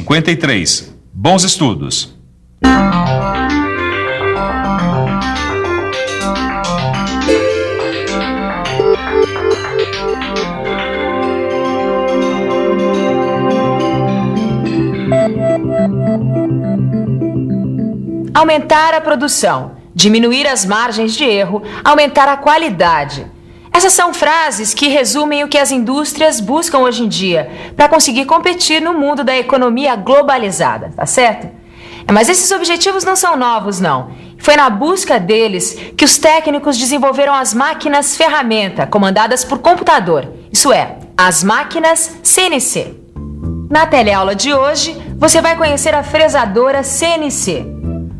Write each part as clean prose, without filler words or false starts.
53. Bons estudos. Aumentar a produção, diminuir as margens de erro, aumentar a qualidade. Essas são frases que resumem o que as indústrias buscam hoje em dia para conseguir competir no mundo da economia globalizada, tá certo? Mas esses objetivos não são novos, não. Foi na busca deles que os técnicos desenvolveram as máquinas ferramenta, comandadas por computador, isso é, as máquinas CNC. Na teleaula de hoje, você vai conhecer a fresadora CNC.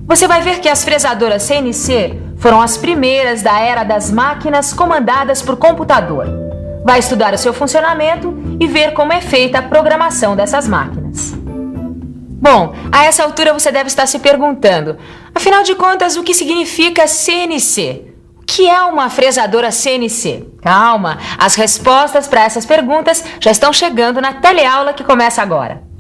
Você vai ver que as fresadoras CNC foram as primeiras da era das máquinas comandadas por computador. Vai estudar o seu funcionamento e ver como é feita a programação dessas máquinas. Bom, a essa altura você deve estar se perguntando, afinal de contas, o que significa CNC? O que é uma fresadora CNC? Calma, as respostas para essas perguntas já estão chegando na teleaula que começa agora.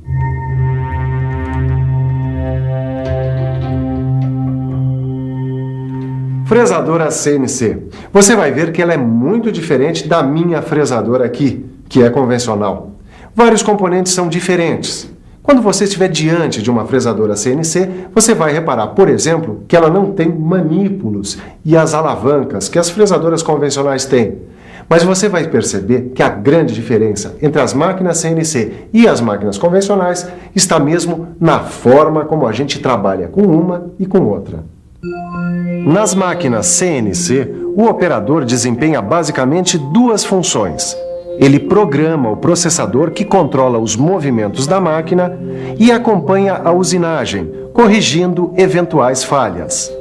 Fresadora CNC. Você vai ver que ela é muito diferente da minha fresadora aqui, que é convencional. Vários componentes são diferentes. Quando você estiver diante de uma fresadora CNC, você vai reparar, por exemplo, que ela não tem manípulos e as alavancas que as fresadoras convencionais têm. Mas você vai perceber que a grande diferença entre as máquinas CNC e as máquinas convencionais está mesmo na forma como a gente trabalha com uma e com outra. Nas máquinas CNC, o operador desempenha basicamente duas funções. Ele programa o processador que controla os movimentos da máquina e acompanha a usinagem, corrigindo eventuais falhas.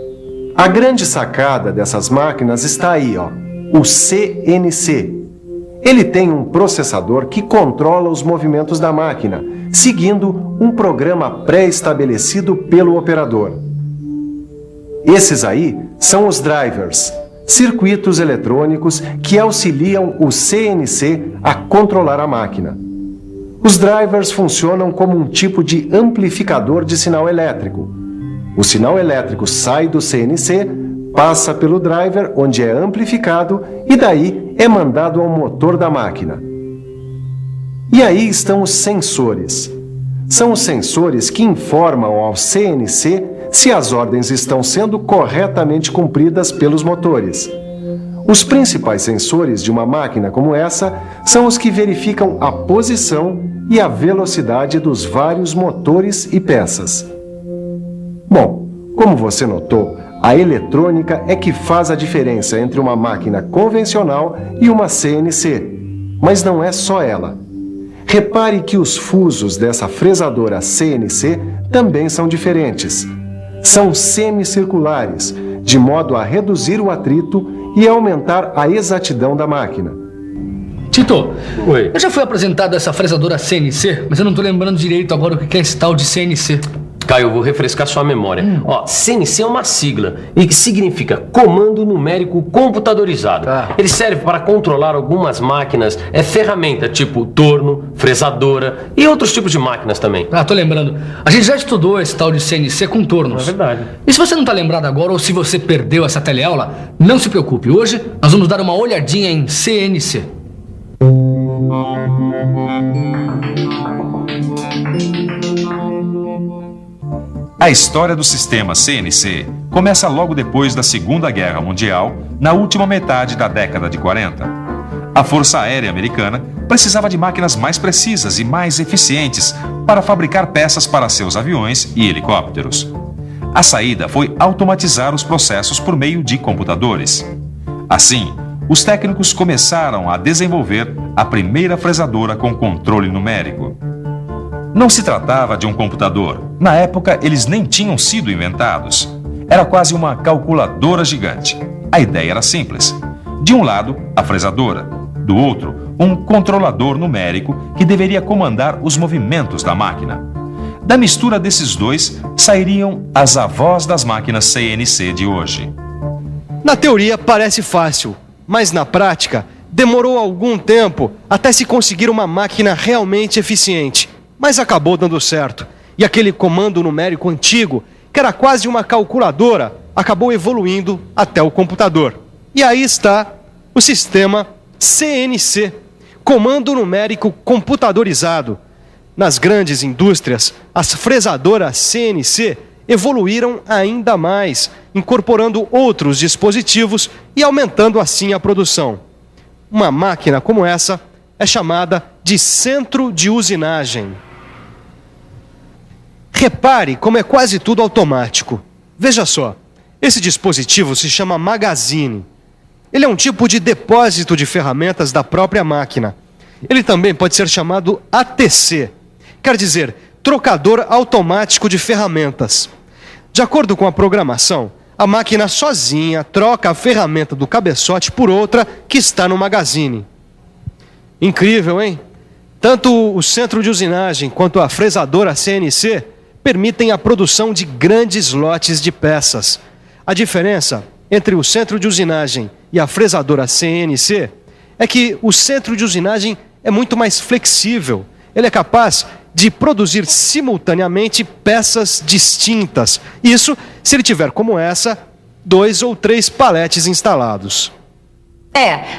A grande sacada dessas máquinas está aí, o CNC. Ele tem um processador que controla os movimentos da máquina, seguindo um programa pré-estabelecido pelo operador. Esses aí são os drivers, circuitos eletrônicos que auxiliam o CNC a controlar a máquina. Os drivers funcionam como um tipo de amplificador de sinal elétrico. O sinal elétrico sai do CNC, passa pelo driver, onde é amplificado, e daí é mandado ao motor da máquina. E aí estão os sensores. São os sensores que informam ao CNC se as ordens estão sendo corretamente cumpridas pelos motores. Os principais sensores de uma máquina como essa são os que verificam a posição e a velocidade dos vários motores e peças. Bom, como você notou, a eletrônica é que faz a diferença entre uma máquina convencional e uma CNC. Mas não é só ela. Repare que os fusos dessa fresadora CNC também são diferentes. São semicirculares, de modo a reduzir o atrito e aumentar a exatidão da máquina. Tito, Oi. eu já fui apresentado essa fresadora CNC, mas eu não tô lembrando direito agora o que é esse tal de CNC. Caio, eu vou refrescar sua memória. CNC é uma sigla e que significa Comando Numérico Computadorizado. Ele serve para controlar algumas máquinas, ferramenta tipo torno, fresadora e outros tipos de máquinas também. Tô lembrando. A gente já estudou esse tal de CNC com tornos. É verdade. E se você não tá lembrado agora ou se você perdeu essa teleaula, não se preocupe. Hoje nós vamos dar uma olhadinha em CNC. A história do sistema CNC começa logo depois da Segunda Guerra Mundial, na última metade da década de 40. A Força Aérea Americana precisava de máquinas mais precisas e mais eficientes para fabricar peças para seus aviões e helicópteros. A saída foi automatizar os processos por meio de computadores. Assim, os técnicos começaram a desenvolver a primeira fresadora com controle numérico. Não se tratava de um computador. Na época, eles nem tinham sido inventados. Era quase uma calculadora gigante. A ideia era simples. De um lado, a fresadora. Do outro, um controlador numérico que deveria comandar os movimentos da máquina. Da mistura desses dois, sairiam as avós das máquinas CNC de hoje. Na teoria parece fácil, mas na prática demorou algum tempo até se conseguir uma máquina realmente eficiente. mas acabou dando certo. E aquele comando numérico antigo, que era quase uma calculadora, acabou evoluindo até o computador. E aí está o sistema CNC, Comando Numérico Computadorizado. Nas grandes indústrias, as fresadoras CNC evoluíram ainda mais, incorporando outros dispositivos e aumentando assim a produção. Uma máquina como essa é chamada de centro de usinagem. Repare como é quase tudo automático. Veja só, esse dispositivo se chama magazine. Ele é um tipo de depósito de ferramentas da própria máquina. Ele também pode ser chamado ATC, quer dizer, trocador automático de ferramentas. De acordo com a programação, a máquina sozinha troca a ferramenta do cabeçote por outra que está no magazine. Incrível, hein? Tanto o centro de usinagem quanto a fresadora CNC permitem a produção de grandes lotes de peças. A diferença entre o centro de usinagem e a fresadora CNC é que o centro de usinagem é muito mais flexível. Ele é capaz de produzir simultaneamente peças distintas. Isso se ele tiver, como essa, 2 ou 3 paletes instalados.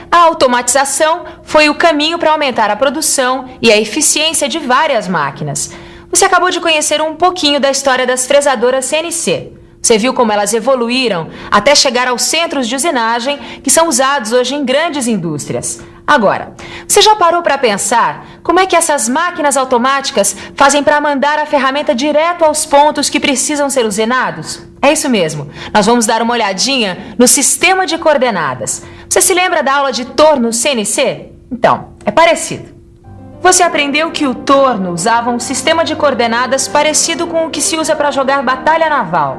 A automatização foi o caminho para aumentar a produção e a eficiência de várias máquinas. Você acabou de conhecer um pouquinho da história das fresadoras CNC. Você viu como elas evoluíram até chegar aos centros de usinagem que são usados hoje em grandes indústrias. Agora, você já parou para pensar como é que essas máquinas automáticas fazem para mandar a ferramenta direto aos pontos que precisam ser usinados? É isso mesmo, nós vamos dar uma olhadinha no sistema de coordenadas. Você se lembra da aula de torno CNC? Então, é parecido. Você aprendeu que o torno usava um sistema de coordenadas parecido com o que se usa para jogar batalha naval.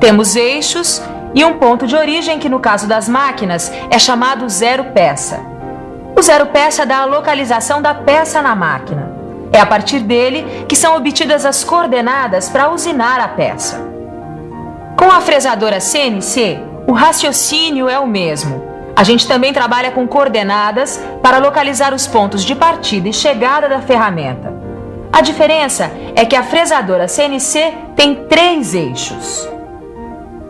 Temos eixos e um ponto de origem que, no caso das máquinas, é chamado zero peça. O zero peça dá a localização da peça na máquina. É a partir dele que são obtidas as coordenadas para usinar a peça. Com a fresadora CNC, o raciocínio é o mesmo. A gente também trabalha com coordenadas para localizar os pontos de partida e chegada da ferramenta. A diferença é que a fresadora CNC tem 3 eixos.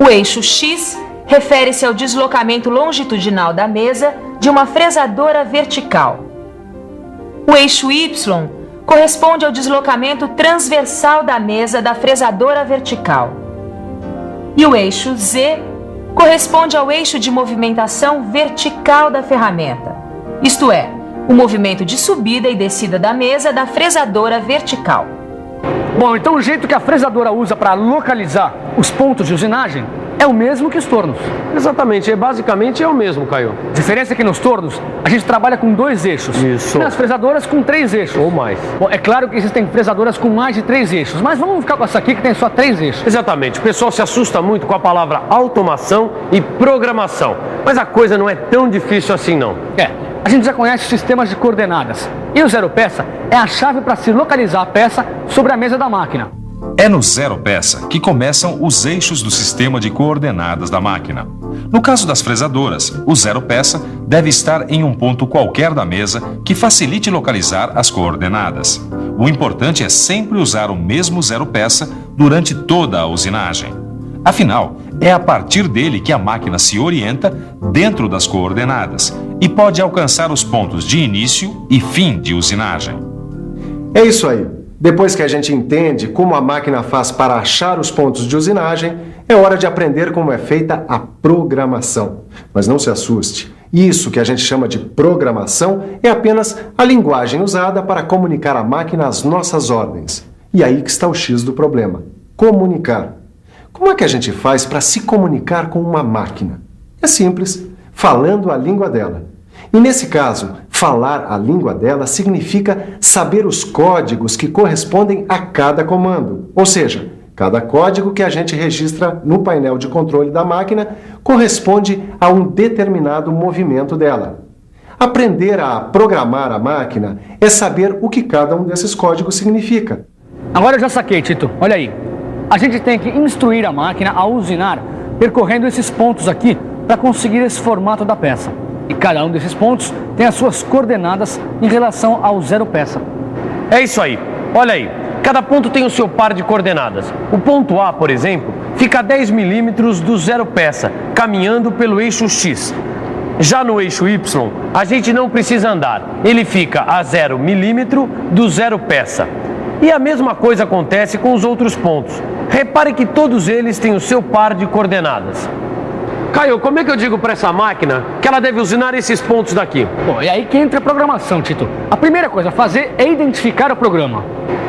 O eixo X refere-se ao deslocamento longitudinal da mesa de uma fresadora vertical. O eixo Y corresponde ao deslocamento transversal da mesa da fresadora vertical. E o eixo Z corresponde ao eixo de movimentação vertical da ferramenta, isto é, o movimento de subida e descida da mesa da fresadora vertical. Bom, então o jeito que a fresadora usa para localizar os pontos de usinagem é o mesmo que os tornos. Exatamente, basicamente é o mesmo, Caio. A diferença é que nos tornos a gente trabalha com 2 eixos. Isso. E nas fresadoras com 3 eixos. Ou mais. Bom, é claro que existem fresadoras com mais de 3 eixos, mas vamos ficar com essa aqui que tem só 3 eixos. Exatamente, o pessoal se assusta muito com a palavra automação e programação. Mas a coisa não é tão difícil assim não. A gente já conhece os sistemas de coordenadas. E o zero peça é a chave para se localizar a peça sobre a mesa da máquina. É no zero peça que começam os eixos do sistema de coordenadas da máquina. No caso das fresadoras, o zero peça deve estar em um ponto qualquer da mesa que facilite localizar as coordenadas. O importante é sempre usar o mesmo zero peça durante toda a usinagem. Afinal, é a partir dele que a máquina se orienta dentro das coordenadas e pode alcançar os pontos de início e fim de usinagem. É isso aí. Depois que a gente entende como a máquina faz para achar os pontos de usinagem, é hora de aprender como é feita a programação. Mas não se assuste. Isso que a gente chama de programação é apenas a linguagem usada para comunicar à máquina as nossas ordens. E aí que está o X do problema: comunicar. Como é que a gente faz para se comunicar com uma máquina? É simples, falando a língua dela. E nesse caso, falar a língua dela significa saber os códigos que correspondem a cada comando. Ou seja, cada código que a gente registra no painel de controle da máquina corresponde a um determinado movimento dela. Aprender a programar a máquina é saber o que cada um desses códigos significa. Agora eu já saquei, Tito. Olha aí. A gente tem que instruir a máquina a usinar, percorrendo esses pontos aqui para conseguir esse formato da peça. E cada um desses pontos tem as suas coordenadas em relação ao zero peça. É isso aí. Olha aí, cada ponto tem o seu par de coordenadas. O ponto A, por exemplo, fica a 10 milímetros do zero peça, caminhando pelo eixo X. Já no eixo Y, a gente não precisa andar, ele fica a 0 milímetro do zero peça. E a mesma coisa acontece com os outros pontos. Repare que todos eles têm o seu par de coordenadas. Caio, como é que eu digo para essa máquina que ela deve usinar esses pontos daqui? Bom, é aí que entra a programação, Tito. A primeira coisa a fazer é identificar o programa.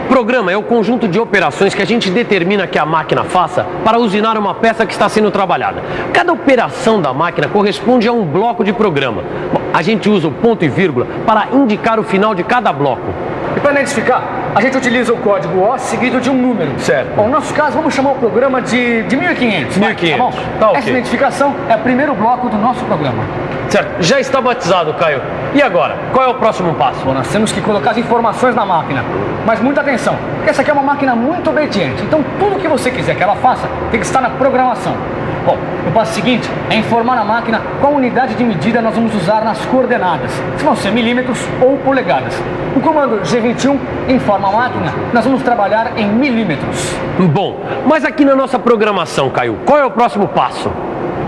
Programa é o conjunto de operações que a gente determina que a máquina faça para usinar uma peça que está sendo trabalhada. Cada operação da máquina corresponde a um bloco de programa. Bom, a gente usa o ponto e vírgula para indicar o final de cada bloco. E para identificar, a gente utiliza o código O seguido de um número. Certo. Bom, no nosso caso, vamos chamar o programa de 1500. 1500. Tá bom? Tá ok. Essa identificação é o primeiro bloco do nosso programa. Certo, já está batizado, Caio. E agora, qual é o próximo passo? Bom, nós temos que colocar as informações na máquina. Mas muita atenção, porque essa aqui é uma máquina muito obediente. Então, tudo que você quiser que ela faça tem que estar na programação. Bom, o passo seguinte é informar a máquina qual unidade de medida nós vamos usar nas coordenadas, se vão ser milímetros ou polegadas. O comando G21 informa a máquina que nós vamos trabalhar em milímetros. Bom, mas aqui na nossa programação, Caio, qual é o próximo passo?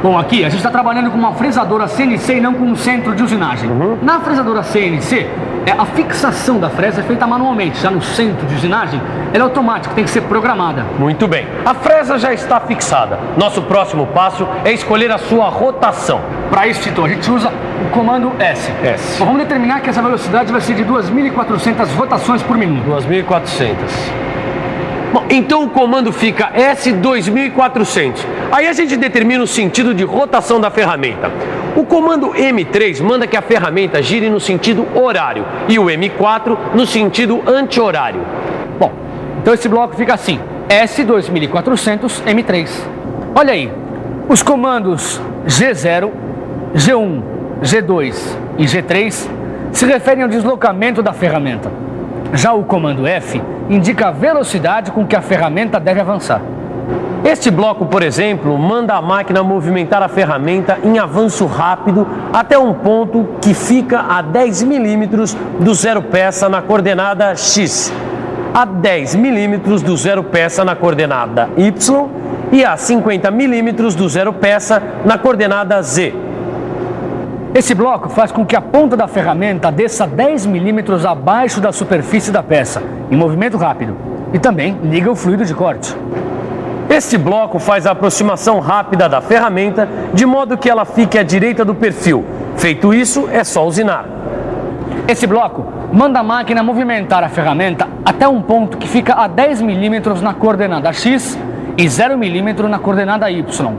Bom, aqui a gente está trabalhando com uma fresadora CNC e não com um centro de usinagem. Na fresadora CNC, a fixação da fresa é feita manualmente. Já no centro de usinagem, ela é automática, tem que ser programada. Muito bem, a fresa já está fixada. Nosso próximo passo é escolher a sua rotação. Para isso, Tito, a gente usa o comando S. Bom, vamos determinar que essa velocidade vai ser de 2.400 rotações por minuto. 2.400. Bom, então o comando fica S2400. Aí a gente determina o sentido de rotação da ferramenta. O comando M3 manda que a ferramenta gire no sentido horário e o M4 no sentido anti-horário. Bom, então esse bloco fica assim, S2400 M3. Olha aí, os comandos G0, G1, G2 e G3 se referem ao deslocamento da ferramenta. Já o comando F indica a velocidade com que a ferramenta deve avançar. Este bloco, por exemplo, manda a máquina movimentar a ferramenta em avanço rápido até um ponto que fica a 10 milímetros do zero peça na coordenada X, a 10 milímetros do zero peça na coordenada Y e a 50 milímetros do zero peça na coordenada Z. Esse bloco faz com que a ponta da ferramenta desça 10 milímetros abaixo da superfície da peça, em movimento rápido, e também liga o fluido de corte. Este bloco faz a aproximação rápida da ferramenta, de modo que ela fique à direita do perfil. Feito isso, é só usinar. Esse bloco manda a máquina movimentar a ferramenta até um ponto que fica a 10 milímetros na coordenada X e 0 milímetro na coordenada Y.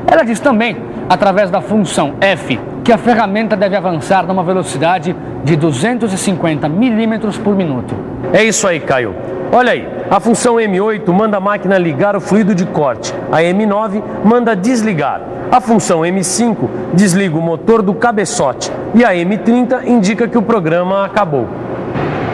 Ela diz também, através da função F, que a ferramenta deve avançar numa velocidade de 250 milímetros por minuto. É isso aí, Caio. Olha aí, a função M8 manda a máquina ligar o fluido de corte, a M9 manda desligar, a função M5 desliga o motor do cabeçote e a M30 indica que o programa acabou.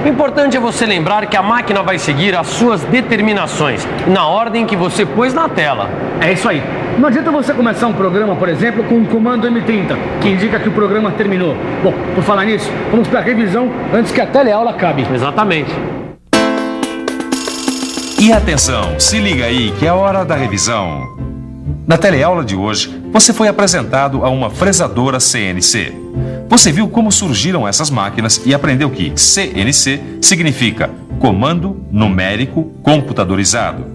Importante é você lembrar que a máquina vai seguir as suas determinações, na ordem que você pôs na tela. É isso aí. Não adianta você começar um programa, por exemplo, com o comando M30, que indica que o programa terminou. Bom, por falar nisso, vamos para a revisão antes que a teleaula acabe. Exatamente. E atenção, se liga aí que é a hora da revisão. Na teleaula de hoje, você foi apresentado a uma fresadora CNC. Você viu como surgiram essas máquinas e aprendeu que CNC significa Comando Numérico Computadorizado.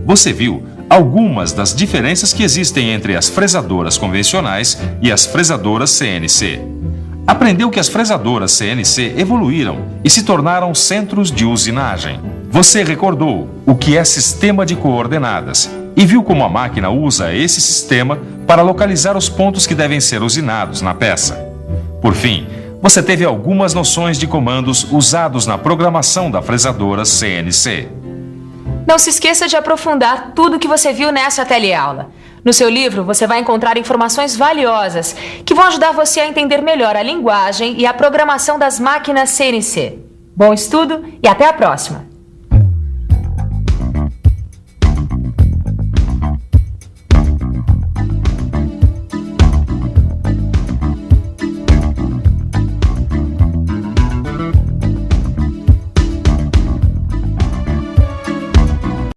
Você viu algumas das diferenças que existem entre as fresadoras convencionais e as fresadoras CNC. Aprendeu que as fresadoras CNC evoluíram e se tornaram centros de usinagem. Você recordou o que é sistema de coordenadas e viu como a máquina usa esse sistema para localizar os pontos que devem ser usinados na peça. Por fim, você teve algumas noções de comandos usados na programação da fresadora CNC. Não se esqueça de aprofundar tudo o que você viu nessa teleaula. No seu livro, você vai encontrar informações valiosas que vão ajudar você a entender melhor a linguagem e a programação das máquinas CNC. Bom estudo e até a próxima!